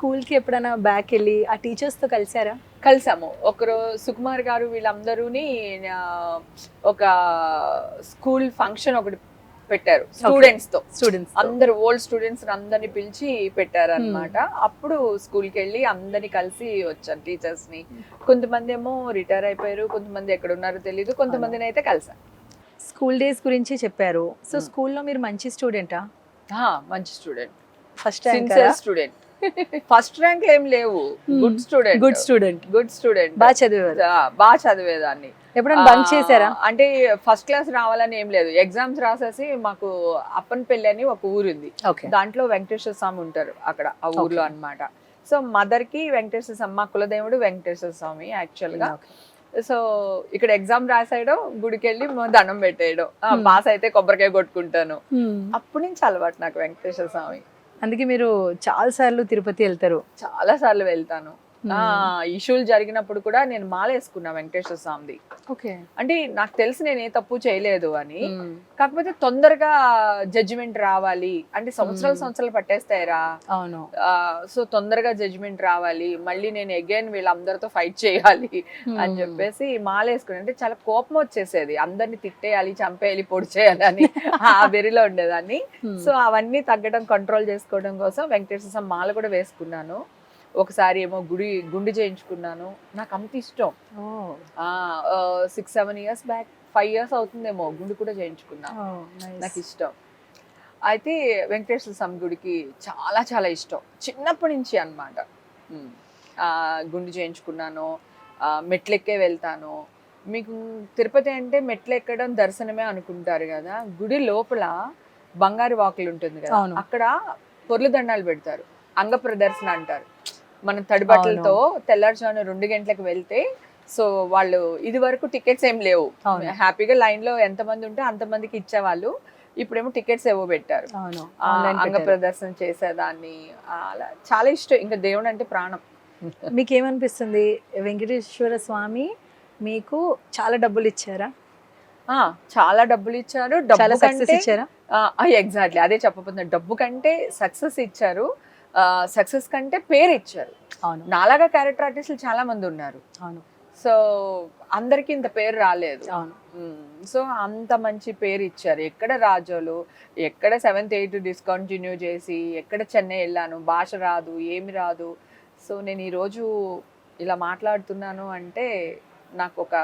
స్కూల్‌కి ఎప్పుడైనా బ్యాక్ వెళ్ళి ఆ టీచర్స్‌తో కలిసారా? కలిసాము. ఒకరు సుకుమార్ గారు వీళ్ళందరూని ఒక స్కూల్ ఫంక్షన్ ఒకటి పెట్టారు స్టూడెంట్స్‌తో. స్టూడెంట్స్ అందరు ఓల్డ్ స్టూడెంట్స్ అందరిని పిలిచి పెట్టారనమాట. అప్పుడు స్కూల్‌కి వెళ్ళి అందరిని కలిసి వచ్చాను టీచర్స్‌ని. కొంతమంది ఏమో రిటైర్ అయిపోయారు, కొంతమంది ఎక్కడ ఉన్నారో తెలీదు, కొంతమందిని అయితే కలిసాను. స్కూల్ డేస్ గురించి చెప్పారు. సో స్కూల్‌లో మీరు మంచి స్టూడెంటా? మంచి స్టూడెంట్, ఫస్ట్ ర్యాంకరా? Sincere student. ఫస్ట్ ర్యాంక్ ఏం లేవు, good student. Good student. Good student, బాగా చదివారు. బాగా చదివేదాన్ని. ఎప్పుడైనా బంక్ చేశారా? అంటే ఫస్ట్ క్లాస్ రావాలని ఏం లేదు, ఎగ్జామ్స్ రాసేసి మాకు అప్పన్పల్లి అని ఒక ఊరుంది, ఓకే. దాంట్లో వెంకటేశ్వర స్వామి ఉంటారు అక్కడ ఆ ఊర్లో అన్నమాట. సో మదర్ కి వెంకటేశ్వర స్వామి, మా కులదేవుడు వెంకటేశ్వర స్వామి యాక్చువల్ గా. సో ఇక్కడ ఎగ్జామ్ రాసాడు, గుడికి వెళ్ళి దండం పెట్టేయడం, పాస్ అయితే కొబ్బరికాయ కొట్టుకుంటాను. అప్పటి నుంచి అలవాటు నాకు వెంకటేశ్వర స్వామి. అందుకే మీరు చాలా సార్లు తిరుపతి వెళ్తారు. చాలా సార్లు వెళ్తాను. ఇష్యూలు జరిగినప్పుడు కూడా నేను మాల వేసుకున్నా వెంకటేశ్వర స్వామిది. ఓకే. అంటే నాకు తెలిసి నేను ఏ తప్పు చేయలేదు అని, కాకపోతే తొందరగా జడ్జిమెంట్ రావాలి అంటే సంవత్సరాలు పట్టేస్తాయిరా. అవును. సో తొందరగా జడ్జిమెంట్ రావాలి, మళ్ళీ నేను అగైన్ వీళ్ళందరితో ఫైట్ చేయాలి అని చెప్పేసి మాల వేసుకుని, అంటే చాలా కోపం వచ్చేసేది, అందరిని తిట్టేయాలి, చంపేయాలి, పొడి చేయాలి అని ఆ వెరిలో ఉండేదాన్ని. సో అవన్నీ తగ్గడం, కంట్రోల్ చేసుకోవడం కోసం వెంకటేశ్వర స్వామి మాల కూడా వేసుకున్నాను. ఒకసారి ఏమో గుండు చేయించుకున్నాను, నాకు అంత ఇష్టం. 6-7 years బ్యాక్, 5 years అవుతుందేమో, గుండు కూడా చేయించుకున్నా, నాకు ఇష్టం. అయితే వెంకటేశ్వర స్వామి గుడికి చాలా చాలా ఇష్టం చిన్నప్పటి నుంచి అన్నమాట. గుండు చేయించుకున్నాను, మెట్లెక్కే వెళ్తాను. మీకు తిరుపతి అంటే మెట్లు ఎక్కడం దర్శనమే అనుకుంటారు కదా, గుడి లోపల బంగారు వాకులు ఉంటుంది కదా, అక్కడ పొర్లు దండాలు పెడతారు, అంగ ప్రదర్శన అంటారు. మనం తడిబట్టలతో తెల్లారుజామున 2 గంటలకు వెళ్తే, సో వాళ్ళు ఇది వరకు టికెట్స్ ఏం లేవు, హ్యాపీగా లైన్ లో ఎంతమంది ఉంటే అంతమందికి ఇచ్చేవాళ్ళు. ఇప్పుడేమో టికెట్స్ ఏవో పెట్టారు, అంగ ప్రదర్శన చేసేదాన్ని. అలా చాలా ఇష్టం, ఇంకా దేవుడు అంటే ప్రాణం. మీకేమనిపిస్తుంది, వెంకటేశ్వర స్వామి మీకు చాలా డబ్బులు ఇచ్చారా? చాలా డబ్బులు ఇచ్చారు. చాలా సక్సెస్ ఇచ్చారా? ఎగ్జాక్ట్లీ అదే చెప్పబోతున్నా, డబ్బు కంటే సక్సెస్ ఇచ్చారు, సక్సెస్ కంటే పేరు ఇచ్చారు. నాలాగా క్యారెక్టర్ ఆర్టిస్టులు చాలా మంది ఉన్నారు, సో అందరికి ఇంత పేరు రాలేదు. సో అంత మంచి పేరు ఇచ్చారు. ఎక్కడ రాజోలు, ఎక్కడ 7th 8th డిస్కంటిన్యూ చేసి, ఎక్కడ చెన్నై వెళ్ళాను, భాష రాదు, ఏమి రాదు. సో నేను ఈరోజు ఇలా మాట్లాడుతున్నాను అంటే నాకు ఒక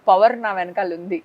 పవర్ నా వెనకాల ఉంది.